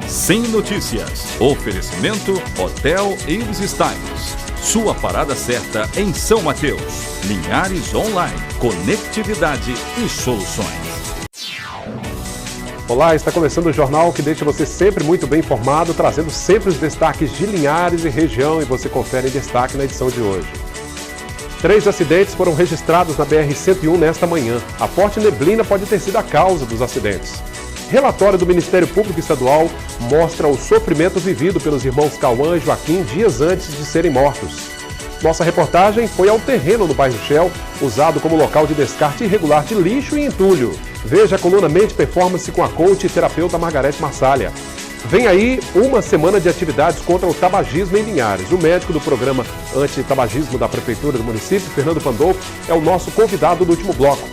Sem Notícias. Oferecimento Hotel Ives Styles. Sua parada certa em São Mateus. Linhares Online. Conectividade e soluções. Olá, está começando o jornal que deixa você sempre muito bem informado, trazendo sempre os destaques de Linhares e região, e você confere em destaque na edição de hoje. 3 acidentes foram registrados na BR-101 nesta manhã. A forte neblina pode ter sido a causa dos acidentes. Relatório do Ministério Público Estadual mostra o sofrimento vivido pelos irmãos Cauã e Joaquim dias antes de serem mortos. Nossa reportagem foi ao terreno no bairro Shell, usado como local de descarte irregular de lixo e entulho. Veja a coluna Mente Performance com a coach e terapeuta Margarete Massalha. Vem aí uma semana de atividades contra o tabagismo em Linhares. O médico do programa antitabagismo da Prefeitura do município, Fernando Pandolfo, é o nosso convidado do último bloco.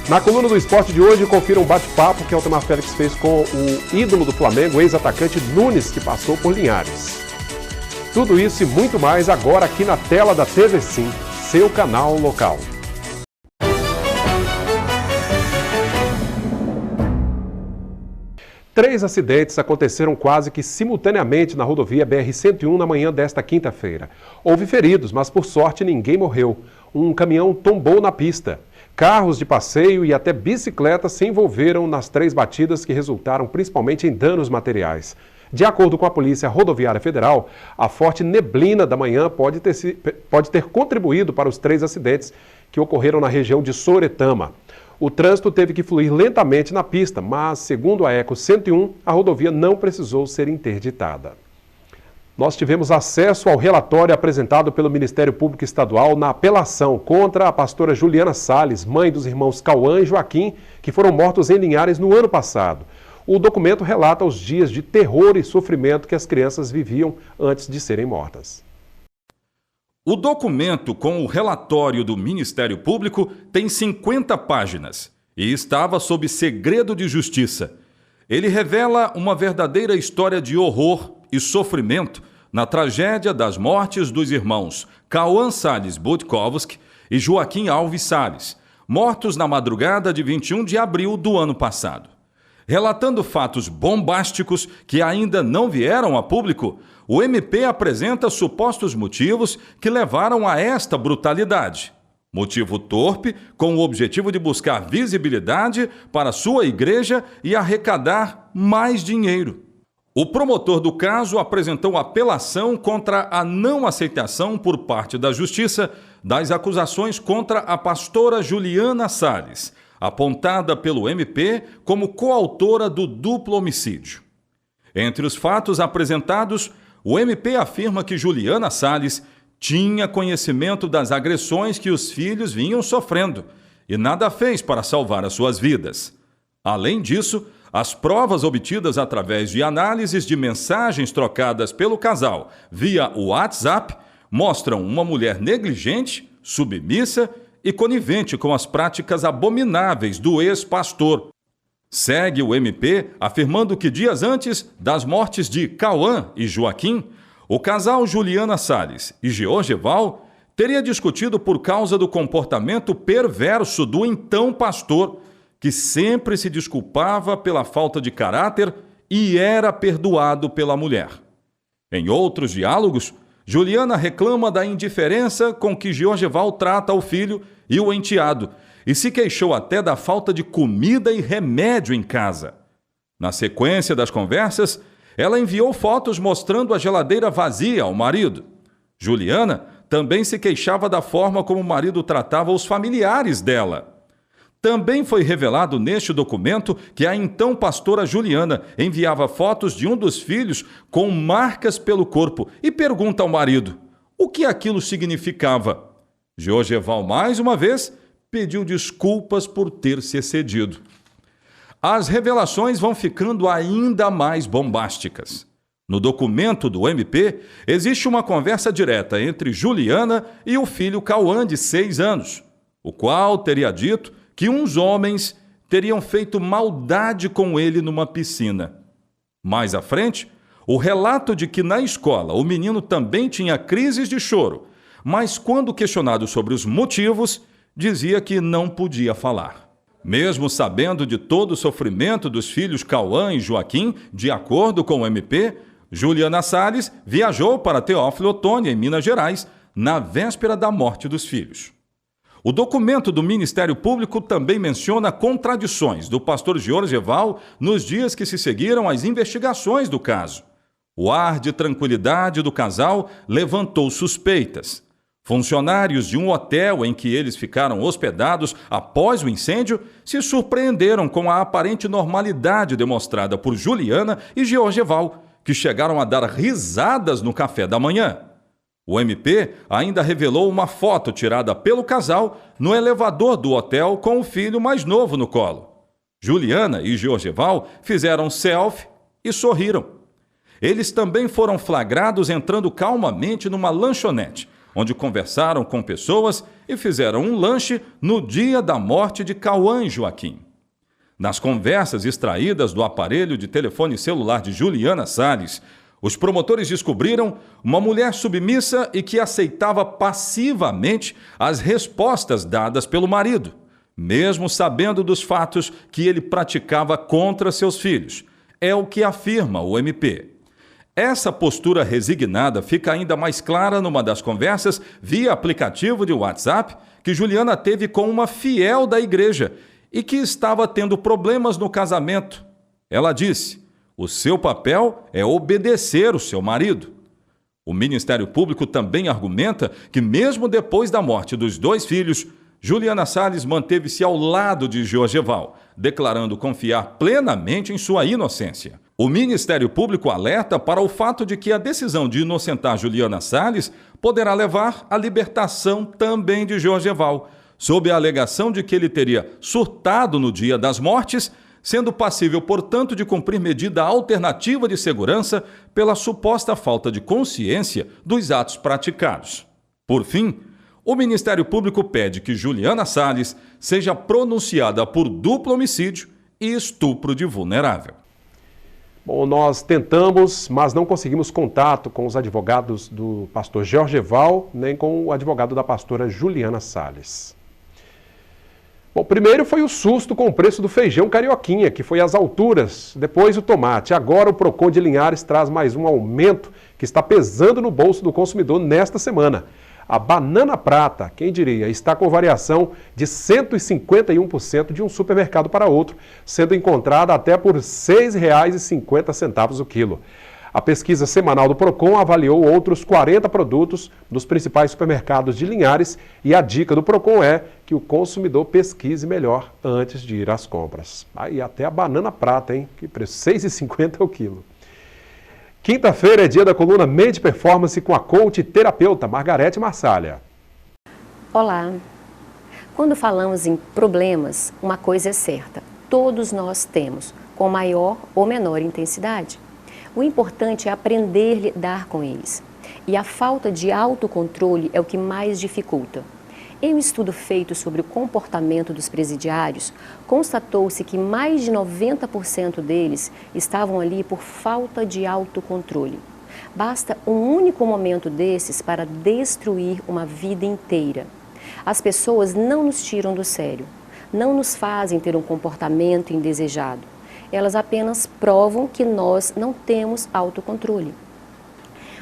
Na coluna do esporte de hoje, confira um bate-papo que Altamar Félix fez com o ídolo do Flamengo, ex-atacante Nunes, que passou por Linhares. Tudo isso e muito mais agora aqui na tela da TV Sim, seu canal local. Três acidentes aconteceram quase que simultaneamente na rodovia BR-101 na manhã desta quinta-feira. Houve feridos, mas por sorte ninguém morreu. Um caminhão tombou na pista. Carros de passeio e até bicicletas se envolveram nas 3 batidas que resultaram principalmente em danos materiais. De acordo com a Polícia Rodoviária Federal, a forte neblina da manhã pode ter contribuído para os 3 acidentes que ocorreram na região de Sooretama. O trânsito teve que fluir lentamente na pista, mas, segundo a Eco 101, a rodovia não precisou ser interditada. Nós tivemos acesso ao relatório apresentado pelo Ministério Público Estadual na apelação contra a pastora Juliana Salles, mãe dos irmãos Cauã e Joaquim, que foram mortos em Linhares no ano passado. O documento relata os dias de terror e sofrimento que as crianças viviam antes de serem mortas. O documento com o relatório do Ministério Público tem 50 páginas e estava sob segredo de justiça. Ele revela uma verdadeira história de horror e sofrimento na tragédia das mortes dos irmãos Cauã Salles Budkowski e Joaquim Alves Salles, mortos na madrugada de 21 de abril do ano passado. Relatando fatos bombásticos que ainda não vieram a público, o MP apresenta supostos motivos que levaram a esta brutalidade. Motivo torpe, com o objetivo de buscar visibilidade para sua igreja e arrecadar mais dinheiro. O promotor do caso apresentou apelação contra a não aceitação por parte da Justiça das acusações contra a pastora Juliana Salles, apontada pelo MP como coautora do duplo homicídio. Entre os fatos apresentados, o MP afirma que Juliana Salles tinha conhecimento das agressões que os filhos vinham sofrendo e nada fez para salvar as suas vidas. Além disso, as provas obtidas através de análises de mensagens trocadas pelo casal via o WhatsApp mostram uma mulher negligente, submissa e conivente com as práticas abomináveis do ex-pastor. Segue o MP afirmando que dias antes das mortes de Cauã e Joaquim, o casal Juliana Salles e Georgeval teria discutido por causa do comportamento perverso do então pastor, que sempre se desculpava pela falta de caráter e era perdoado pela mulher. Em outros diálogos, Juliana reclama da indiferença com que Georgeval trata o filho e o enteado, e se queixou até da falta de comida e remédio em casa. Na sequência das conversas, ela enviou fotos mostrando a geladeira vazia ao marido. Juliana também se queixava da forma como o marido tratava os familiares dela. Também foi revelado neste documento que a então pastora Juliana enviava fotos de um dos filhos com marcas pelo corpo e pergunta ao marido o que aquilo significava. Georgeval, mais uma vez, pediu desculpas por ter se excedido. As revelações vão ficando ainda mais bombásticas. No documento do MP, existe uma conversa direta entre Juliana e o filho Cauã, de 6 anos, o qual teria dito que uns homens teriam feito maldade com ele numa piscina. Mais à frente, o relato de que na escola o menino também tinha crises de choro, mas quando questionado sobre os motivos, dizia que não podia falar. Mesmo sabendo de todo o sofrimento dos filhos Cauã e Joaquim, de acordo com o MP, Juliana Salles viajou para Teófilo Otoni, em Minas Gerais, na véspera da morte dos filhos. O documento do Ministério Público também menciona contradições do pastor Georgeval nos dias que se seguiram às investigações do caso. O ar de tranquilidade do casal levantou suspeitas. Funcionários de um hotel em que eles ficaram hospedados após o incêndio se surpreenderam com a aparente normalidade demonstrada por Juliana e Georgeval, que chegaram a dar risadas no café da manhã. O MP ainda revelou uma foto tirada pelo casal no elevador do hotel com o filho mais novo no colo. Juliana e Georgeval fizeram selfie e sorriram. Eles também foram flagrados entrando calmamente numa lanchonete, onde conversaram com pessoas e fizeram um lanche no dia da morte de Cauã e Joaquim. Nas conversas extraídas do aparelho de telefone celular de Juliana Salles, os promotores descobriram uma mulher submissa e que aceitava passivamente as respostas dadas pelo marido, mesmo sabendo dos fatos que ele praticava contra seus filhos. É o que afirma o MP. Essa postura resignada fica ainda mais clara numa das conversas via aplicativo de WhatsApp que Juliana teve com uma fiel da igreja e que estava tendo problemas no casamento. Ela disse: o seu papel é obedecer o seu marido. O Ministério Público também argumenta que, mesmo depois da morte dos dois filhos, Juliana Salles manteve-se ao lado de Georgeval, declarando confiar plenamente em sua inocência. O Ministério Público alerta para o fato de que a decisão de inocentar Juliana Salles poderá levar à libertação também de Georgeval, sob a alegação de que ele teria surtado no dia das mortes, sendo passível, portanto, de cumprir medida alternativa de segurança pela suposta falta de consciência dos atos praticados. Por fim, o Ministério Público pede que Juliana Salles seja pronunciada por duplo homicídio e estupro de vulnerável. Bom, nós tentamos, mas não conseguimos contato com os advogados do pastor Georgeval, nem com o advogado da pastora Juliana Salles. Bom, primeiro foi o susto com o preço do feijão carioquinha, que foi às alturas, depois o tomate. Agora o Procon de Linhares traz mais um aumento que está pesando no bolso do consumidor nesta semana. A banana prata, quem diria, está com variação de 151% de um supermercado para outro, sendo encontrada até por R$ 6,50 o quilo. A pesquisa semanal do Procon avaliou outros 40 produtos dos principais supermercados de Linhares e a dica do Procon é que o consumidor pesquise melhor antes de ir às compras. Aí até a banana prata, hein? Que preço, R$ 6,50 o quilo. Quinta-feira é dia da coluna Mente Performance com a coach e terapeuta Margarete Marsalha. Olá! Quando falamos em problemas, uma coisa é certa, todos nós temos, com maior ou menor intensidade. O importante é aprender a lidar com eles. E a falta de autocontrole é o que mais dificulta. Em um estudo feito sobre o comportamento dos presidiários, constatou-se que mais de 90% deles estavam ali por falta de autocontrole. Basta um único momento desses para destruir uma vida inteira. As pessoas não nos tiram do sério, não nos fazem ter um comportamento indesejado. Elas apenas provam que nós não temos autocontrole.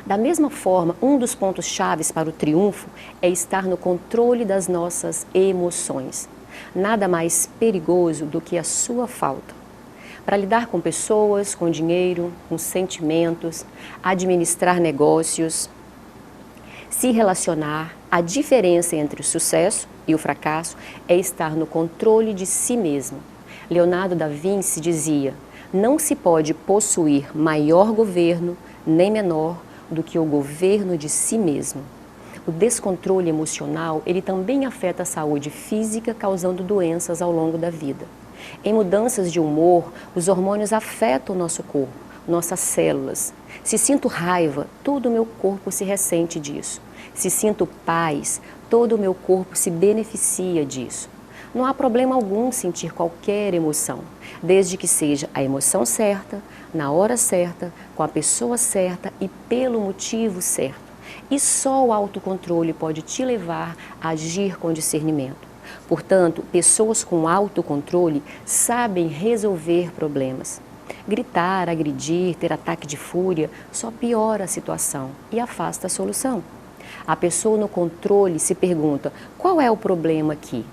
Da mesma forma, um dos pontos chaves para o triunfo é estar no controle das nossas emoções. Nada mais perigoso do que a sua falta. Para lidar com pessoas, com dinheiro, com sentimentos, administrar negócios, se relacionar, a diferença entre o sucesso e o fracasso é estar no controle de si mesmo. Leonardo da Vinci dizia: não se pode possuir maior governo, nem menor, do que o governo de si mesmo. O descontrole emocional, ele também afeta a saúde física, causando doenças ao longo da vida. Em mudanças de humor, os hormônios afetam o nosso corpo, nossas células. Se sinto raiva, todo o meu corpo se ressente disso. Se sinto paz, todo o meu corpo se beneficia disso. Não há problema algum sentir qualquer emoção, desde que seja a emoção certa, na hora certa, com a pessoa certa e pelo motivo certo. E só o autocontrole pode te levar a agir com discernimento. Portanto, pessoas com autocontrole sabem resolver problemas. Gritar, agredir, ter ataque de fúria só piora a situação e afasta a solução. A pessoa no controle se pergunta: qual é o problema aqui?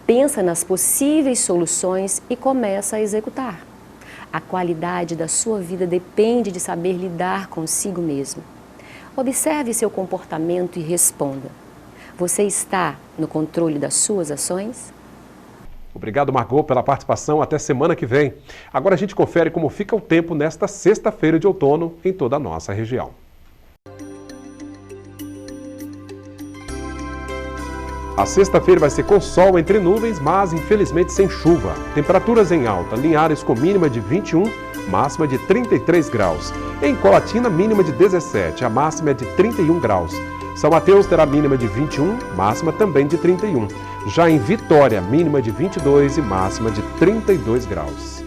Pensa nas possíveis soluções e começa a executar. A qualidade da sua vida depende de saber lidar consigo mesmo. Observe seu comportamento e responda: você está no controle das suas ações? Obrigado, Margot, pela participação. Até semana que vem. Agora a gente confere como fica o tempo nesta sexta-feira de outono em toda a nossa região. A sexta-feira vai ser com sol entre nuvens, mas infelizmente sem chuva. Temperaturas em alta, Linhares com mínima de 21, máxima de 33 graus. Em Colatina, mínima de 17, a máxima é de 31 graus. São Mateus terá mínima de 21, máxima também de 31. Já em Vitória, mínima de 22 e máxima de 32 graus.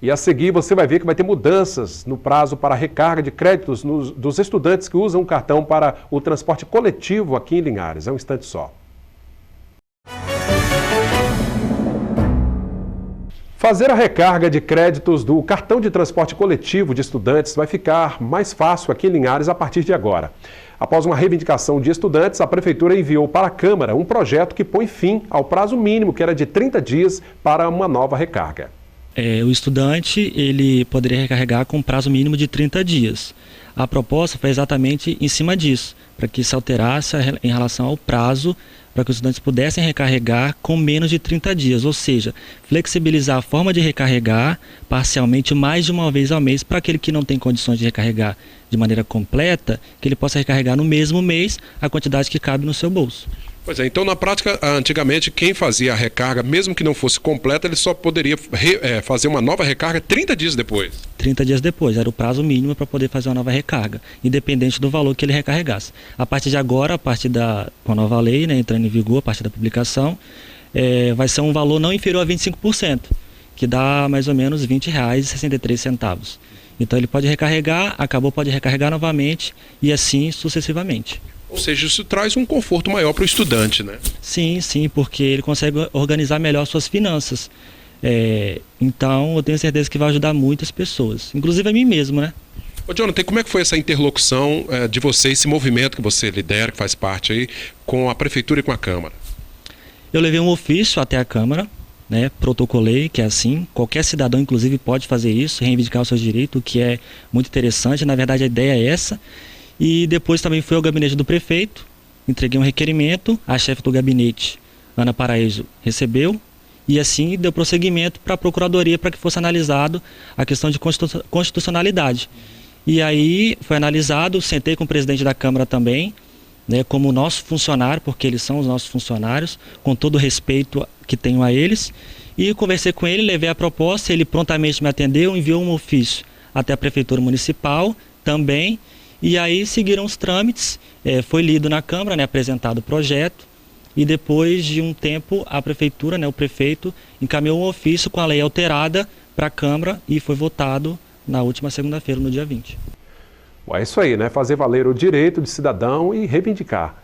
E a seguir você vai ver que vai ter mudanças no prazo para recarga de créditos dos estudantes que usam o cartão para o transporte coletivo aqui em Linhares. É um instante só. Fazer a recarga de créditos do cartão de transporte coletivo de estudantes vai ficar mais fácil aqui em Linhares a partir de agora. Após uma reivindicação de estudantes, a Prefeitura enviou para a Câmara um projeto que põe fim ao prazo mínimo, que era de 30 dias, para uma nova recarga. O estudante ele poderia recarregar com prazo mínimo de 30 dias. A proposta foi exatamente em cima disso, para que se alterasse em relação ao prazo, para que os estudantes pudessem recarregar com menos de 30 dias, ou seja, flexibilizar a forma de recarregar parcialmente mais de uma vez ao mês, para aquele que não tem condições de recarregar de maneira completa, que ele possa recarregar no mesmo mês a quantidade que cabe no seu bolso. Pois é, então na prática, antigamente quem fazia a recarga, mesmo que não fosse completa, ele só poderia fazer uma nova recarga 30 dias depois. 30 dias depois, era o prazo mínimo para poder fazer uma nova recarga, independente do valor que ele recarregasse. A partir de agora, com a nova lei, né, entrando em vigor, a partir da publicação, vai ser um valor não inferior a 25%, que dá mais ou menos R$ 20,63. Então ele pode recarregar, acabou, pode recarregar novamente e assim sucessivamente. Ou seja, isso traz um conforto maior para o estudante, né? Sim, porque ele consegue organizar melhor suas finanças. Então, eu tenho certeza que vai ajudar muitas pessoas, inclusive a mim mesmo, né? Ô, Jonathan, como é que foi essa interlocução de você, esse movimento que você lidera, que faz parte aí, com a Prefeitura e com a Câmara? Eu levei um ofício até a Câmara, né? Protocolei, que é assim, qualquer cidadão, inclusive, pode fazer isso, reivindicar os seus direitos, o que é muito interessante. Na verdade, a ideia é essa. E depois também fui ao gabinete do prefeito, entreguei um requerimento, a chefe do gabinete, Ana Paraíso, recebeu e assim deu prosseguimento para a Procuradoria para que fosse analisado a questão de constitucionalidade. E aí foi analisado, sentei com o presidente da Câmara também, né, como nosso funcionário, porque eles são os nossos funcionários, com todo o respeito que tenho a eles, e conversei com ele, levei a proposta, ele prontamente me atendeu, enviou um ofício até a Prefeitura Municipal também. E aí seguiram os trâmites, foi lido na Câmara, né, apresentado o projeto, e depois de um tempo a Prefeitura, né, o prefeito, encaminhou um ofício com a lei alterada para a Câmara e foi votado na última segunda-feira, no dia 20. É isso aí, né? Fazer valer o direito de cidadão e reivindicar.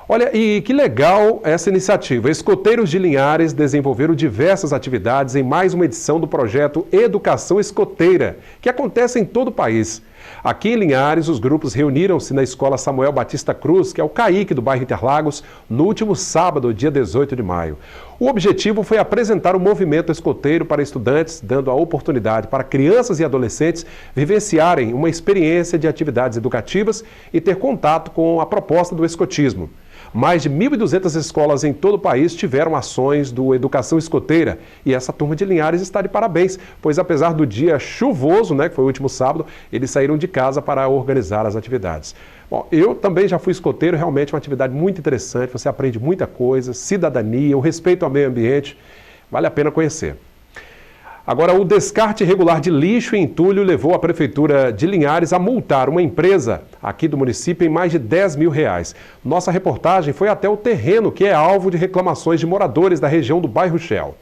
Olha, e que legal essa iniciativa. Escoteiros de Linhares desenvolveram diversas atividades em mais uma edição do projeto Educação Escoteira, que acontece em todo o país. Aqui em Linhares, os grupos reuniram-se na Escola Samuel Batista Cruz, que é o CAIC do bairro Interlagos, no último sábado, dia 18 de maio. O objetivo foi apresentar o movimento escoteiro para estudantes, dando a oportunidade para crianças e adolescentes vivenciarem uma experiência de atividades educativas e ter contato com a proposta do escotismo. Mais de 1.200 escolas em todo o país tiveram ações do Educação Escoteira e essa turma de Linhares está de parabéns, pois apesar do dia chuvoso, né, que foi o último sábado, eles saíram de casa para organizar as atividades. Bom, eu também já fui escoteiro, realmente é uma atividade muito interessante, você aprende muita coisa, cidadania, o respeito ao meio ambiente, vale a pena conhecer. Agora, o descarte irregular de lixo em entulho levou a Prefeitura de Linhares a multar uma empresa aqui do município em mais de R$10 mil. Nossa reportagem foi até o terreno que é alvo de reclamações de moradores da região do bairro Shell.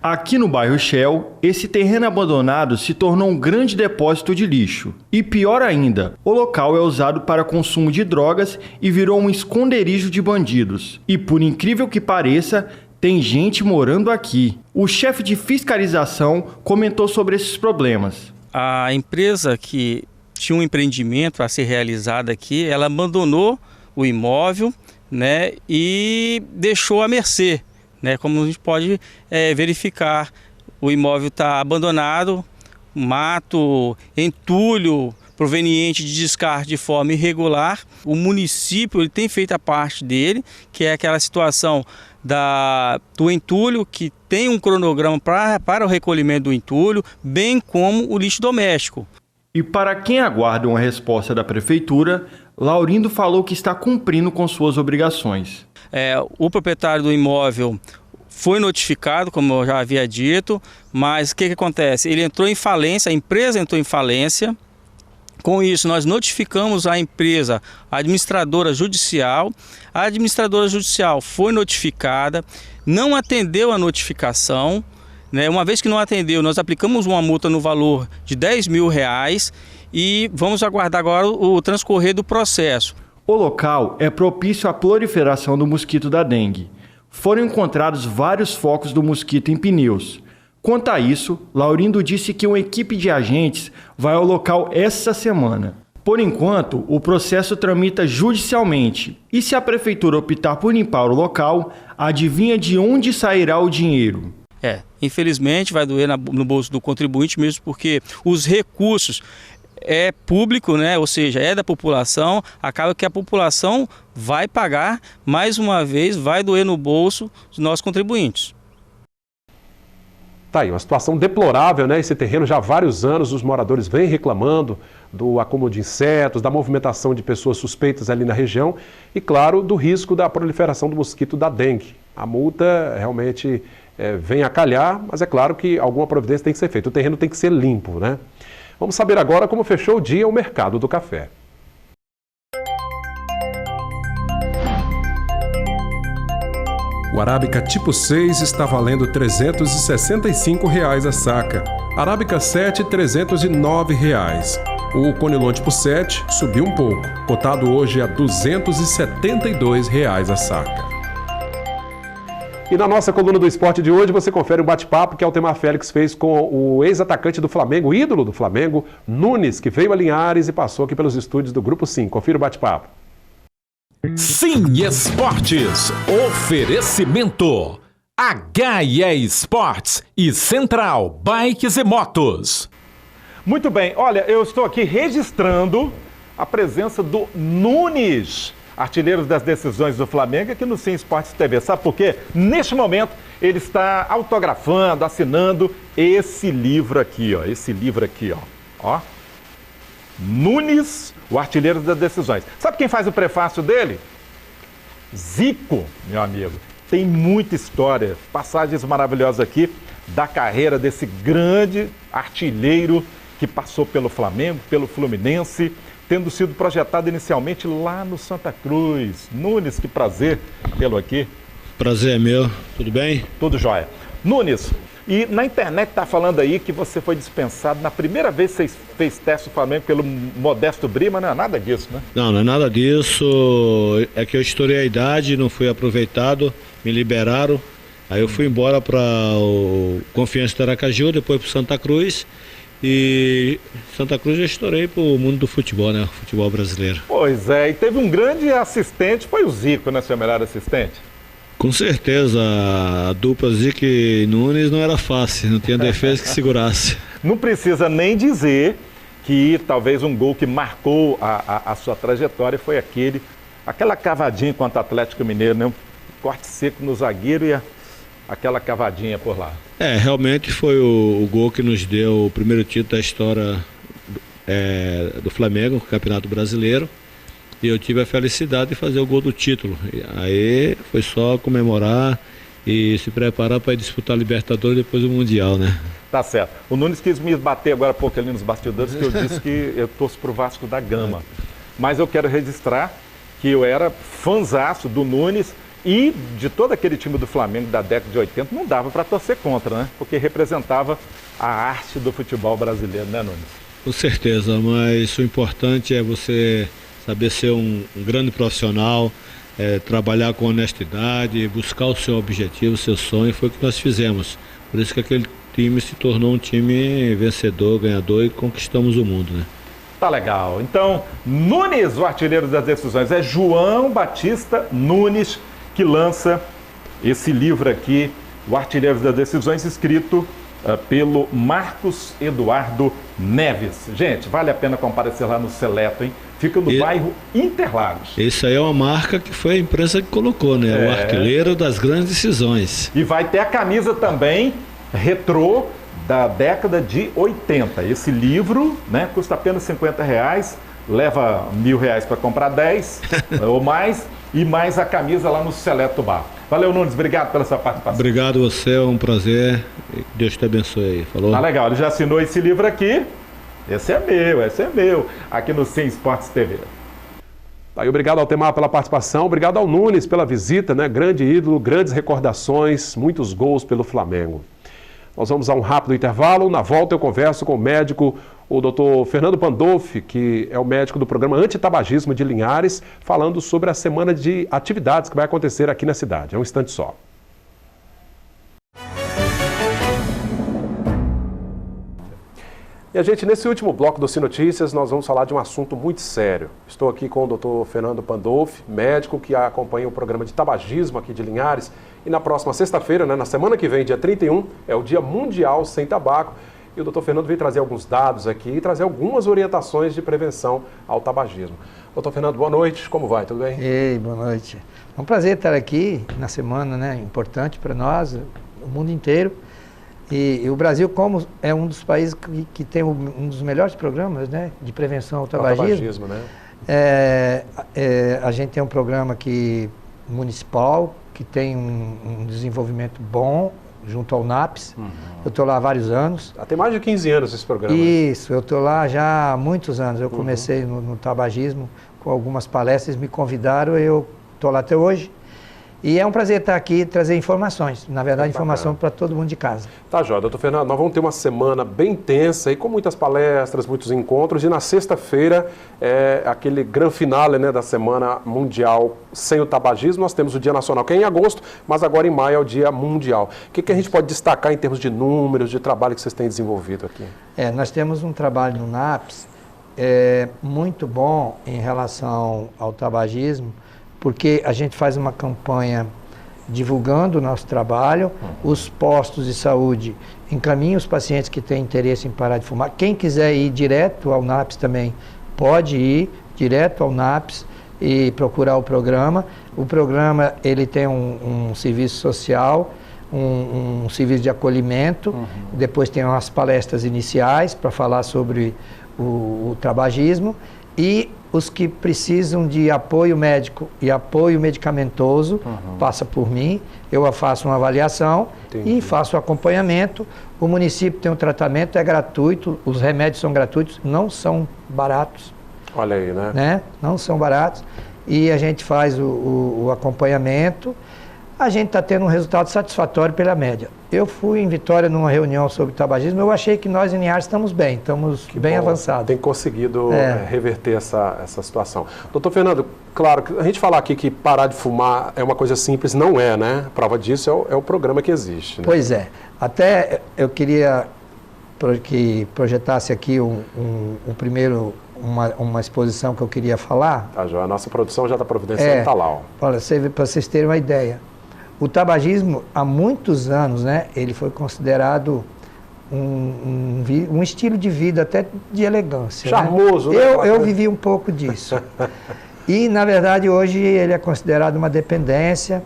Aqui no bairro Shell, esse terreno abandonado se tornou um grande depósito de lixo. E pior ainda, o local é usado para consumo de drogas e virou um esconderijo de bandidos. E por incrível que pareça, tem gente morando aqui. O chefe de fiscalização comentou sobre esses problemas. A empresa que tinha um empreendimento a ser realizado aqui, ela abandonou o imóvel, né, e deixou à mercê. Né, como a gente pode verificar, o imóvel está abandonado, mato, entulho proveniente de descarte de forma irregular. O município ele tem feito a parte dele, que é aquela situação do entulho, que tem um cronograma para o recolhimento do entulho, bem como o lixo doméstico. E para quem aguarda uma resposta da prefeitura, Laurindo falou que está cumprindo com suas obrigações. O proprietário do imóvel foi notificado, como eu já havia dito, mas o que acontece? Ele entrou em falência, a empresa entrou em falência. Com isso, nós notificamos a empresa, a administradora judicial. A administradora judicial foi notificada, não atendeu a notificação. Uma vez que não atendeu, nós aplicamos uma multa no valor de R$10.000 e vamos aguardar agora o transcorrer do processo. O local é propício à proliferação do mosquito da dengue. Foram encontrados vários focos do mosquito em pneus. Quanto a isso, Laurindo disse que uma equipe de agentes vai ao local essa semana. Por enquanto, o processo tramita judicialmente. E se a prefeitura optar por limpar o local, adivinha de onde sairá o dinheiro? Infelizmente vai doer no bolso do contribuinte mesmo, porque os recursos é público, né? Ou seja, é da população, acaba que a população vai pagar, mais uma vez, vai doer no bolso dos nossos contribuintes. Tá aí, uma situação deplorável, né? Esse terreno já há vários anos, os moradores vêm reclamando do acúmulo de insetos, da movimentação de pessoas suspeitas ali na região e, claro, do risco da proliferação do mosquito da dengue. A multa realmente vem a calhar, mas é claro que alguma providência tem que ser feita. O terreno tem que ser limpo, né? Vamos saber agora como fechou o dia o mercado do café. O Arábica tipo 6 está valendo R$ 365 a saca. Arábica 7, R$ 309. O Conilon tipo 7 subiu um pouco, cotado hoje a R$ 272 a saca. E na nossa coluna do esporte de hoje você confere o bate-papo que Altemar Félix fez com o ex-atacante do Flamengo, ídolo do Flamengo, Nunes, que veio a Linhares e passou aqui pelos estúdios do Grupo Sim. Confira o bate-papo. Sim Esportes, oferecimento HE Esportes e Central Bikes e Motos. Muito bem, olha, eu estou aqui registrando a presença do Nunes, artilheiro das decisões do Flamengo, aqui no Sim Esportes TV. Sabe por quê? Neste momento ele está autografando, assinando esse livro aqui, ó. Esse livro aqui, ó. Nunes, o artilheiro das decisões. Sabe quem faz o prefácio dele? Zico, meu amigo. Tem muita história, passagens maravilhosas aqui da carreira desse grande artilheiro que passou pelo Flamengo, pelo Fluminense, tendo sido projetado inicialmente lá no Santa Cruz. Nunes, que prazer tê-lo aqui. Prazer é meu, tudo bem? Tudo jóia. Nunes, e na internet está falando aí que você foi dispensado na primeira vez que você fez teste do Flamengo pelo Modesto Brima, não é nada disso, né? Não é nada disso, é que eu estourei a idade, não fui aproveitado, me liberaram, aí eu fui embora para o Confiança de Aracaju, depois para Santa Cruz, e Santa Cruz eu estourei para o mundo do futebol, né? Futebol brasileiro. Pois é, e teve um grande assistente, foi o Zico, né, seu melhor assistente? Com certeza, a dupla Zico e Nunes não era fácil, não tinha defesa que segurasse. Não precisa nem dizer que talvez um gol que marcou a sua trajetória foi aquela cavadinha contra o Atlético Mineiro, né? Um corte seco no zagueiro e aquela cavadinha por lá. Realmente foi o gol que nos deu o primeiro título da história do Flamengo, no Campeonato Brasileiro. E eu tive a felicidade de fazer o gol do título. E aí foi só comemorar e se preparar para disputar a Libertadores e depois o Mundial, né? Tá certo. O Nunes quis me bater agora há pouco ali nos bastidores, que eu disse que eu torço pro Vasco da Gama. Mas eu quero registrar que eu era fãzaço do Nunes E de todo aquele time do Flamengo da década de 80, não dava para torcer contra, né? Porque representava a arte do futebol brasileiro, né, Nunes? Com certeza, mas o importante é você saber ser um grande profissional, trabalhar com honestidade, buscar o seu objetivo, o seu sonho, foi o que nós fizemos. Por isso que aquele time se tornou um time vencedor, ganhador e conquistamos o mundo, né? Tá legal. Então, Nunes, o artilheiro das decisões, é João Batista Nunes que lança esse livro aqui, O Artilheiro das Decisões, escrito pelo Marcos Eduardo Neves. Gente, vale a pena comparecer lá no Seleto, hein? Fica no bairro Interlagos. Isso aí é uma marca que foi a imprensa que colocou, né? O artilheiro das grandes decisões. E vai ter a camisa também retrô da década de 80. Esse livro, né, custa apenas R$50, leva R$1.000 para comprar 10 ou mais, e mais a camisa lá no Seleto Bar. Valeu, Nunes, obrigado pela sua participação. Obrigado a você, é um prazer. Deus te abençoe aí. Falou? Tá legal, ele já assinou esse livro aqui. Esse é meu, aqui no Sim Esportes TV. Aí, obrigado ao Altemar pela participação, obrigado ao Nunes pela visita, né? Grande ídolo, grandes recordações, muitos gols pelo Flamengo. Nós vamos a um rápido intervalo, na volta eu converso com o médico, o Dr. Fernando Pandolfi, que é o médico do programa Antitabagismo de Linhares, falando sobre a semana de atividades que vai acontecer aqui na cidade. É um instante só. E a gente, nesse último bloco do Sim Notícias, nós vamos falar de um assunto muito sério. Estou aqui com o Dr. Fernando Pandolfi, médico que acompanha o programa de tabagismo aqui de Linhares. E na próxima sexta-feira, né, na semana que vem, dia 31, é o Dia Mundial Sem Tabaco. E o Dr. Fernando veio trazer alguns dados aqui e trazer algumas orientações de prevenção ao tabagismo. Dr. Fernando, boa noite. Como vai? Tudo bem? Ei, boa noite. É um prazer estar aqui na semana, né, importante para nós, o mundo inteiro. E o Brasil, como é um dos países que tem um dos melhores programas, né, de prevenção ao tabagismo, né? A gente tem um programa municipal que tem um desenvolvimento bom junto ao NAPS. Eu estou lá há vários anos. Tem mais de 15 anos esse programa. Isso, eu estou lá já há muitos anos. Eu comecei no tabagismo com algumas palestras, me convidaram, eu estou lá até hoje. E é um prazer estar aqui e trazer informações, na verdade, informação para todo mundo de casa. Tá, Jó, doutor Fernando, nós vamos ter uma semana bem intensa e com muitas palestras, muitos encontros, e na sexta-feira é aquele grande finale, né, da Semana Mundial Sem o Tabagismo. Nós temos o Dia Nacional, que é em agosto, mas agora em maio é o Dia Mundial. O que a gente pode destacar em termos de números, de trabalho que vocês têm desenvolvido aqui? Nós temos um trabalho no NAPS muito bom em relação ao tabagismo, porque a gente faz uma campanha divulgando o nosso trabalho, os postos de saúde encaminham os pacientes que têm interesse em parar de fumar. Quem quiser ir direto ao NAPS também pode ir direto ao NAPS e procurar o programa. O programa ele tem um serviço social, um serviço de acolhimento, depois tem umas palestras iniciais para falar sobre o tabagismo, e os que precisam de apoio médico e apoio medicamentoso, passa por mim, eu faço uma avaliação e faço o acompanhamento. O município tem um tratamento, é gratuito, os remédios são gratuitos, não são baratos. Olha aí, né? Não são baratos. E a gente faz o acompanhamento. A gente está tendo um resultado satisfatório pela média. Eu fui em Vitória numa reunião sobre tabagismo, eu achei que nós em Linhares estamos bem bem avançados. Tem conseguido reverter essa situação. Doutor Fernando, claro, a gente falar aqui que parar de fumar é uma coisa simples, não é, né? Prova disso é o programa que existe. Né? Pois é. Até eu queria que projetasse aqui primeiro uma exposição que eu queria falar. Tá, Jó, a nossa produção já está providenciando, está lá. Olha, para vocês terem uma ideia. O tabagismo, há muitos anos, né, ele foi considerado um estilo de vida até de elegância. Charmoso, né? Eu vivi um pouco disso. E, na verdade, hoje ele é considerado uma dependência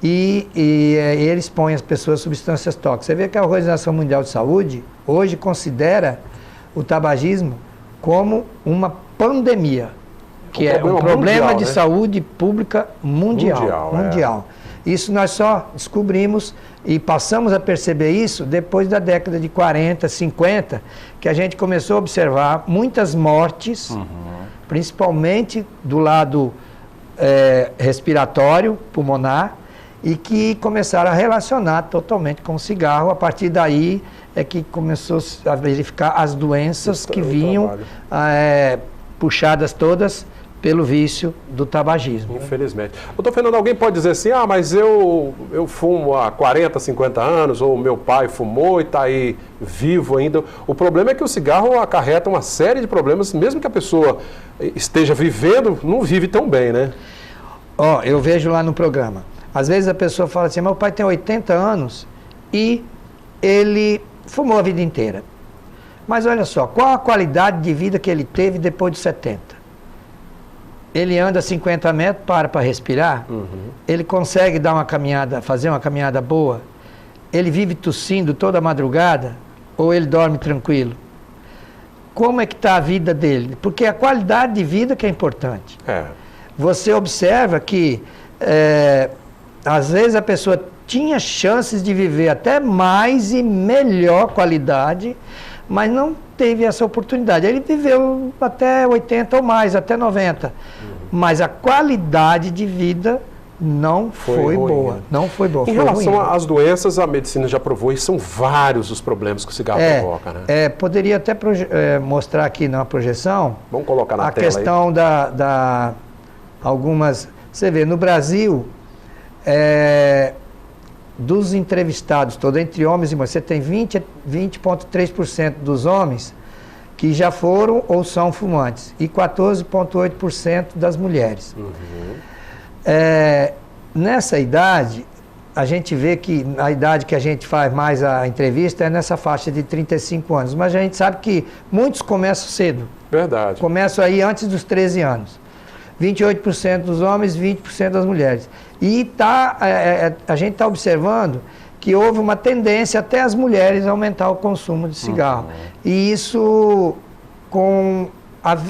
e ele expõe as pessoas a substâncias tóxicas. Você vê que a Organização Mundial de Saúde hoje considera o tabagismo como uma pandemia, que é um problema mundial, de saúde pública mundial. Isso nós só descobrimos e passamos a perceber isso depois da década de 40, 50, que a gente começou a observar muitas mortes, principalmente do lado respiratório, pulmonar, e que começaram a relacionar totalmente com o cigarro. A partir daí é que começou a verificar as doenças que vinham puxadas todas pelo vício do tabagismo. Infelizmente. Doutor Fernando, alguém pode dizer assim, mas eu fumo há 40, 50 anos, ou meu pai fumou e está aí vivo ainda. O problema é que o cigarro acarreta uma série de problemas, mesmo que a pessoa esteja vivendo, não vive tão bem, né? Eu vejo lá no programa. Às vezes a pessoa fala assim, meu pai tem 80 anos e ele fumou a vida inteira. Mas olha só, qual a qualidade de vida que ele teve depois de 70? Ele anda 50 metros, para respirar, ele consegue dar uma caminhada, fazer uma caminhada boa, ele vive tossindo toda madrugada, ou ele dorme tranquilo? Como é que está a vida dele? Porque a qualidade de vida que é importante. Você observa que, às vezes a pessoa tinha chances de viver até mais e melhor qualidade, mas não teve essa oportunidade. Ele viveu até 80 ou mais, até 90. Mas a qualidade de vida não foi boa. Não foi boa. Em relação às doenças, a medicina já provou, e são vários os problemas que o cigarro provoca, né? Poderia até mostrar aqui na projeção. Vamos colocar na a tela questão da algumas... Você vê, no Brasil, dos entrevistados, todos entre homens e mulheres, você tem 20,3% dos homens que já foram ou são fumantes, e 14,8% das mulheres. Nessa idade, a gente vê que a idade que a gente faz mais a entrevista é nessa faixa de 35 anos, mas a gente sabe que muitos começam cedo. Verdade. Começam aí antes dos 13 anos. 28% dos homens, 20% das mulheres. E a gente está observando que houve uma tendência até as mulheres a aumentar o consumo de cigarro. E isso, com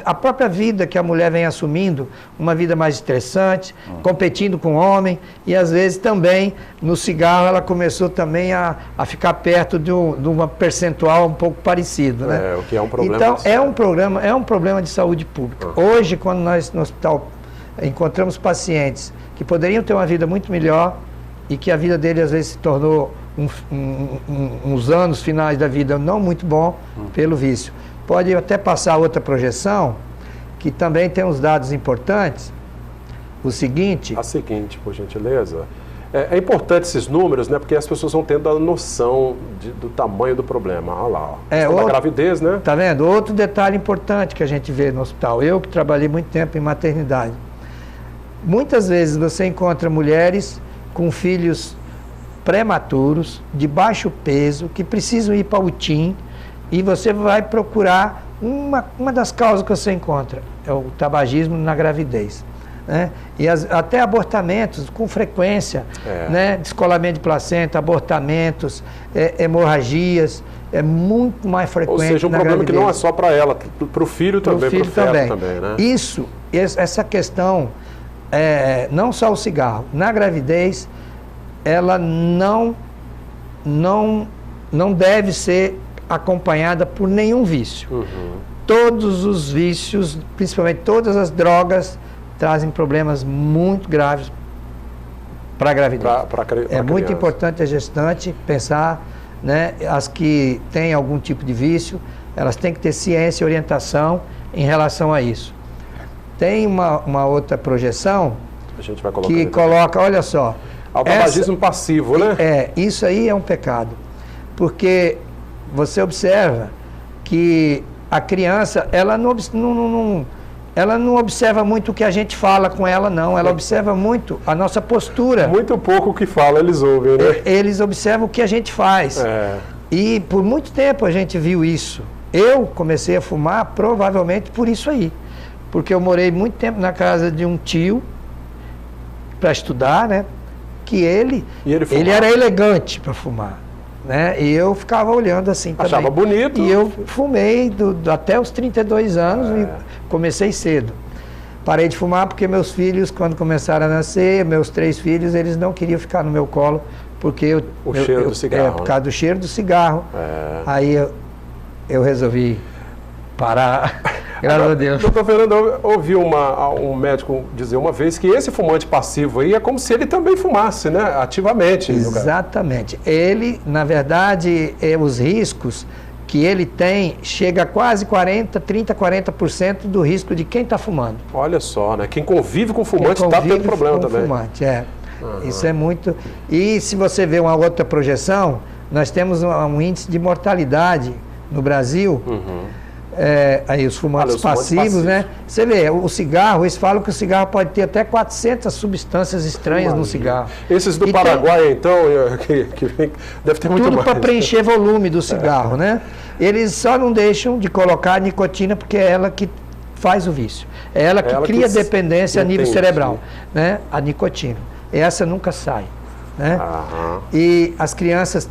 a própria vida que a mulher vem assumindo, uma vida mais estressante, competindo com o homem, e às vezes também no cigarro ela começou também a ficar perto de uma percentual um pouco parecido, né? O que é um problema. Então é um problema de saúde pública. Hoje, quando nós no hospital encontramos pacientes que poderiam ter uma vida muito melhor e que a vida dele às vezes se tornou uns anos finais da vida não muito bom pelo vício. Pode até passar outra projeção, que também tem uns dados importantes. A seguinte, por gentileza. É importante esses números, né? Porque as pessoas vão tendo a noção do tamanho do problema. Olha lá, da gravidez, né? Tá vendo? Outro detalhe importante que a gente vê no hospital. Eu que trabalhei muito tempo em maternidade. Muitas vezes você encontra mulheres com filhos prematuros, de baixo peso, que precisam ir para o UTIM, e você vai procurar uma das causas que você encontra, é o tabagismo na gravidez. Né? E até abortamentos com frequência, né? Descolamento de placenta, abortamentos, hemorragias, é muito mais frequente. Ou seja, um problema gravidez. Que não é só para ela, para o filho também, para o feto também, né? Essa questão, não só o cigarro, na gravidez, ela não deve ser acompanhada por nenhum vício. Todos os vícios, principalmente todas as drogas, trazem problemas muito graves para a gravidez. É muito importante a gestante pensar, né, as que têm algum tipo de vício, elas têm que ter ciência e orientação em relação a isso. Tem uma outra projeção a gente vai que coloca, olha só... O tabagismo passivo, né? Isso aí é um pecado, porque você observa que a criança, ela não observa muito o que a gente fala com ela, não. Ela observa muito a nossa postura. Muito pouco o que fala, eles ouvem, né? Eles observam o que a gente faz. E por muito tempo a gente viu isso. Eu comecei a fumar provavelmente por isso aí. Porque eu morei muito tempo na casa de um tio para estudar, né? Que ele era elegante para fumar, né? E eu ficava olhando assim também. Achava bonito. E eu fumei até os 32 anos e comecei cedo. Parei de fumar porque meus filhos, quando começaram a nascer, meus 3 filhos, eles não queriam ficar no meu colo porque o cheiro do cigarro. Por causa do cheiro do cigarro. Aí eu resolvi parar. Graças a Deus. Doutor Fernando, eu ouvi um médico dizer uma vez que esse fumante passivo aí é como se ele também fumasse, né? Ativamente. Exatamente. Ele, na verdade, os riscos que ele tem chega a quase 40% do risco de quem está fumando. Olha só, né? Quem convive com fumante está tendo problema também. Fumante, Isso é muito... E se você vê uma outra projeção, nós temos um índice de mortalidade no Brasil, aí os fumantes passivos, né? Você vê, o cigarro, eles falam que o cigarro pode ter até 400 substâncias estranhas no cigarro. Esses do Paraguai, então, deve ter muito mais. Tudo para preencher volume do cigarro, né? Eles só não deixam de colocar a nicotina porque é ela que faz o vício. É ela que cria dependência a nível cerebral, né? A nicotina. Essa nunca sai, né? E as crianças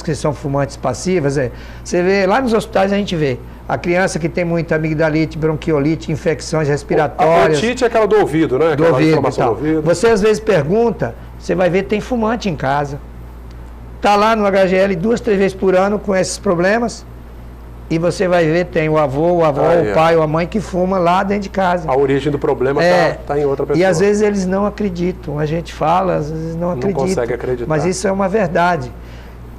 que são fumantes passivas, você vê, lá nos hospitais a gente vê, a criança que tem muita amigdalite, bronquiolite, infecções respiratórias. A otite é aquela do ouvido, né? Do ouvido e tal. Você às vezes pergunta, você vai ver, tem fumante em casa. Está lá no HGL 2, 3 vezes por ano com esses problemas, e você vai ver, tem o avô, o pai ou a mãe que fuma lá dentro de casa. A origem do problema está em outra pessoa. E às vezes eles não acreditam, a gente fala, às vezes não acreditam. Não consegue acreditar. Mas isso é uma verdade.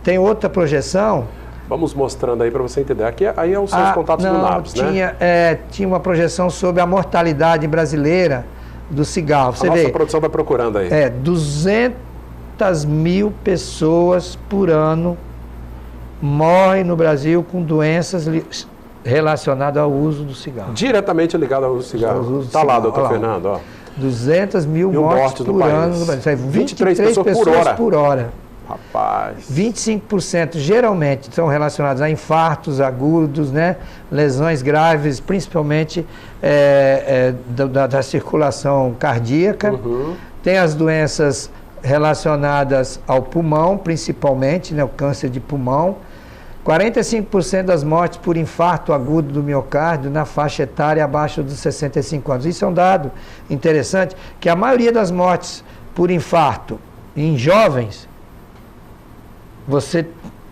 Tem outra projeção. Vamos mostrando aí para você entender. Aqui aí é os seus contatos do NAPS, né? Tinha uma projeção sobre a mortalidade brasileira do cigarro. A nossa produção vai procurando aí. 200 mil pessoas por ano morrem no Brasil com doenças relacionadas ao uso do cigarro. Diretamente ligado ao uso do cigarro. Está lá, doutor Fernando. Ó. 200 mil mortes por ano no Brasil. 23 pessoas por hora. Rapaz. 25% geralmente são relacionados a infartos agudos, né? Lesões graves, principalmente da circulação cardíaca. Tem as doenças relacionadas ao pulmão, principalmente, né? O câncer de pulmão. 45% das mortes por infarto agudo do miocárdio na faixa etária abaixo dos 65 anos. Isso é um dado interessante, que a maioria das mortes por infarto em jovens, você,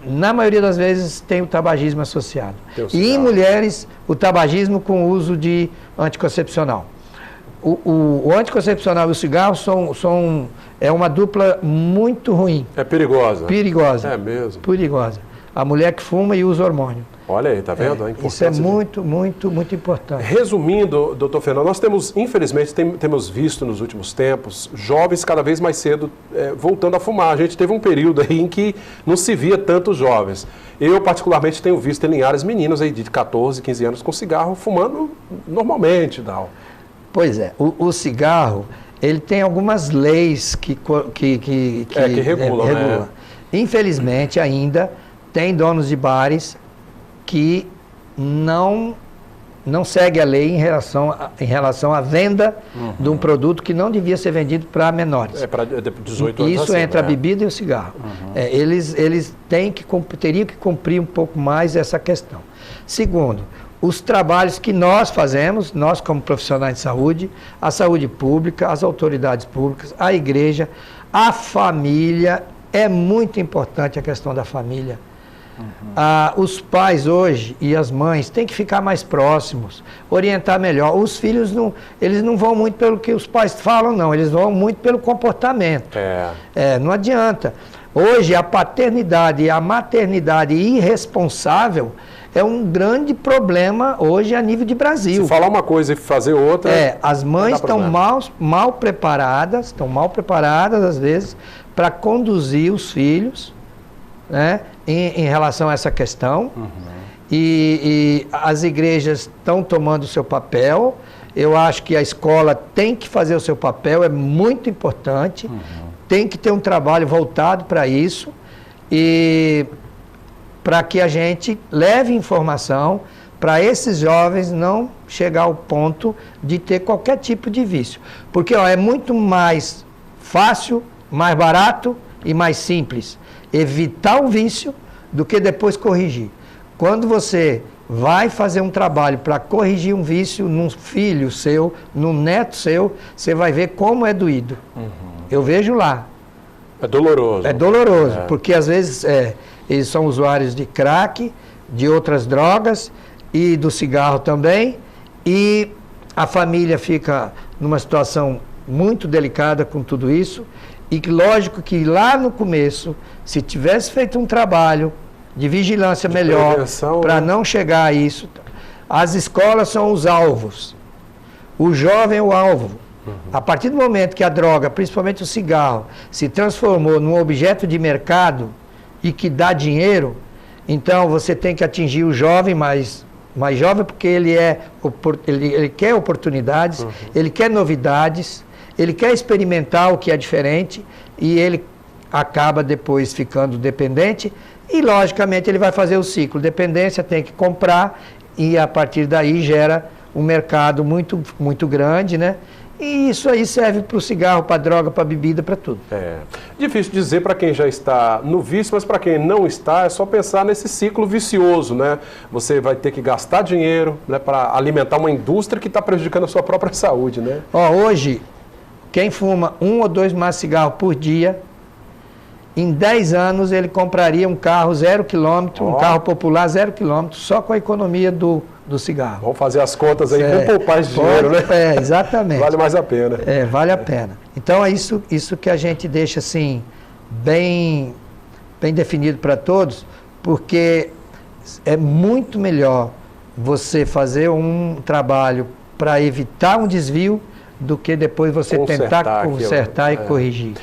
na maioria das vezes, tem o tabagismo associado. E em mulheres, o tabagismo com o uso de anticoncepcional. O anticoncepcional e o cigarro é uma dupla muito ruim. É perigosa. Perigosa. É mesmo. Perigosa. A mulher que fuma e usa hormônio. Olha aí, tá vendo? Isso é muito importante. Resumindo, doutor Fernando, nós infelizmente, temos visto nos últimos tempos, jovens cada vez mais cedo voltando a fumar. A gente teve um período aí em que não se via tantos jovens. Eu, particularmente, tenho visto em Linhares meninos aí de 14, 15 anos com cigarro fumando normalmente. Pois é, o cigarro, ele tem algumas leis que regulam. Né? Infelizmente, ainda tem donos de bares que não segue a lei em relação à venda de um produto que não devia ser vendido para menores. Para 18 anos. Isso entre a bebida e o cigarro. Eles teriam que cumprir um pouco mais essa questão. Segundo, os trabalhos que nós fazemos, nós como profissionais de saúde, a saúde pública, as autoridades públicas, a igreja, a família, é muito importante a questão da família. Os pais hoje e as mães têm que ficar mais próximos, orientar melhor. Os filhos eles não vão muito pelo que os pais falam, não, eles vão muito pelo comportamento. Não adianta. Hoje a paternidade e a maternidade irresponsável é um grande problema hoje a nível de Brasil. Se falar uma coisa e fazer outra... as mães estão mal preparadas, às vezes, para conduzir os filhos, né, em relação a essa questão. E as igrejas estão tomando o seu papel. Eu acho que a escola tem que fazer o seu papel, é muito importante. Tem que ter um trabalho voltado para isso. E para que a gente leve informação para esses jovens não chegar ao ponto de ter qualquer tipo de vício. Porque é muito mais fácil, mais barato e mais simples evitar o vício do que depois corrigir. Quando você vai fazer um trabalho para corrigir um vício num filho seu, num neto seu, você vai ver como é doído. Eu vejo lá. É doloroso. É doloroso, porque às vezes eles são usuários de crack, de outras drogas, e do cigarro também, e a família fica numa situação muito delicada com tudo isso, e que lógico que lá no começo, se tivesse feito um trabalho de vigilância melhor para não chegar a isso, as escolas são os alvos, o jovem é o alvo. A partir do momento que a droga, principalmente o cigarro, se transformou num objeto de mercado e que dá dinheiro, então você tem que atingir o jovem mais jovem, porque ele quer oportunidades, ele quer novidades, ele quer experimentar o que é diferente e ele acaba depois ficando dependente e, logicamente, ele vai fazer o ciclo. Dependência, tem que comprar e, a partir daí, gera um mercado muito, muito grande, né? E isso aí serve para o cigarro, para a droga, para a bebida, para tudo. É difícil dizer para quem já está no vício, mas para quem não está, é só pensar nesse ciclo vicioso, né? Você vai ter que gastar dinheiro, né, para alimentar uma indústria que está prejudicando a sua própria saúde, né? Ó, hoje, quem fuma 1 ou 2 maços de cigarro por dia, em 10 anos ele compraria um carro 0 km, um carro popular 0 km, só com a economia do cigarro. Vamos fazer as contas aí, vamos poupar esse dinheiro, né? É, exatamente. Vale mais a pena. É, vale a pena. Então é isso que a gente deixa assim, bem definido para todos, porque é muito melhor você fazer um trabalho para evitar um desvio do que depois você tentar consertar e corrigir.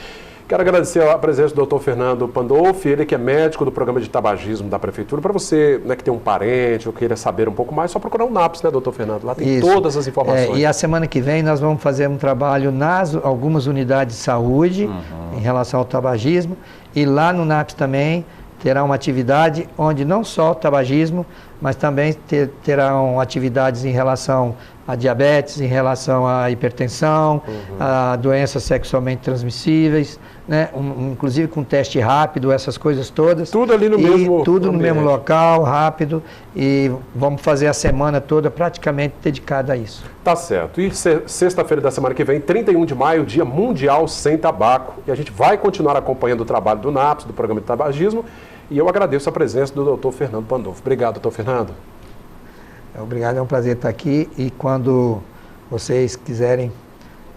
Quero agradecer a presença do Dr. Fernando Pandolfi, ele que é médico do programa de tabagismo da Prefeitura. Para você, né, que tem um parente ou queira saber um pouco mais, só procurar o NAPS, né, Dr. Fernando? Lá tem todas as informações. E a semana que vem nós vamos fazer um trabalho nas algumas unidades de saúde em relação ao tabagismo. E lá no NAPS também terá uma atividade onde não só o tabagismo, mas também terão atividades em relação a diabetes, em relação à hipertensão, a doenças sexualmente transmissíveis, né? Inclusive com teste rápido, essas coisas todas. Tudo ali no mesmo tudo ambiente. No mesmo local, rápido, e vamos fazer a semana toda praticamente dedicada a isso. Tá certo. E sexta-feira da semana que vem, 31 de maio, Dia Mundial Sem Tabaco. E a gente vai continuar acompanhando o trabalho do NAPS, do Programa de Tabagismo, e eu agradeço a presença do Dr. Fernando Pandolfi. Obrigado, Dr. Fernando. Obrigado, é um prazer estar aqui, e quando vocês quiserem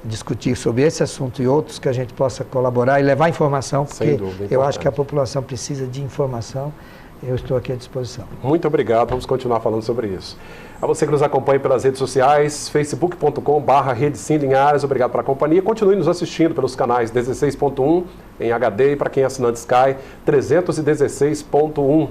discutir sobre esse assunto e outros, que a gente possa colaborar e levar informação, porque eu acho que a população precisa de informação, eu estou aqui à disposição. Muito obrigado, vamos continuar falando sobre isso. A você que nos acompanha pelas redes sociais, facebook.com/Rede Sim Linhares, obrigado pela companhia. Continue nos assistindo pelos canais 16.1 em HD e para quem é assinante Sky, 316.1.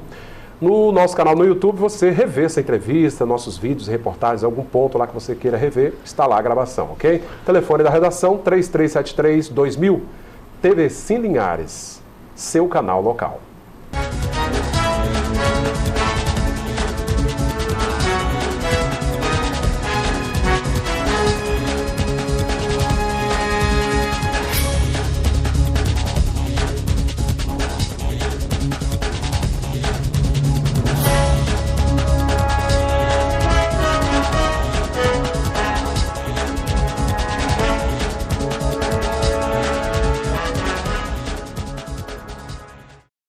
No nosso canal no YouTube, você revê essa entrevista, nossos vídeos, reportagens, algum ponto lá que você queira rever, está lá a gravação, ok? Telefone da redação, 3373-2000. TV Sim Linhares, seu canal local.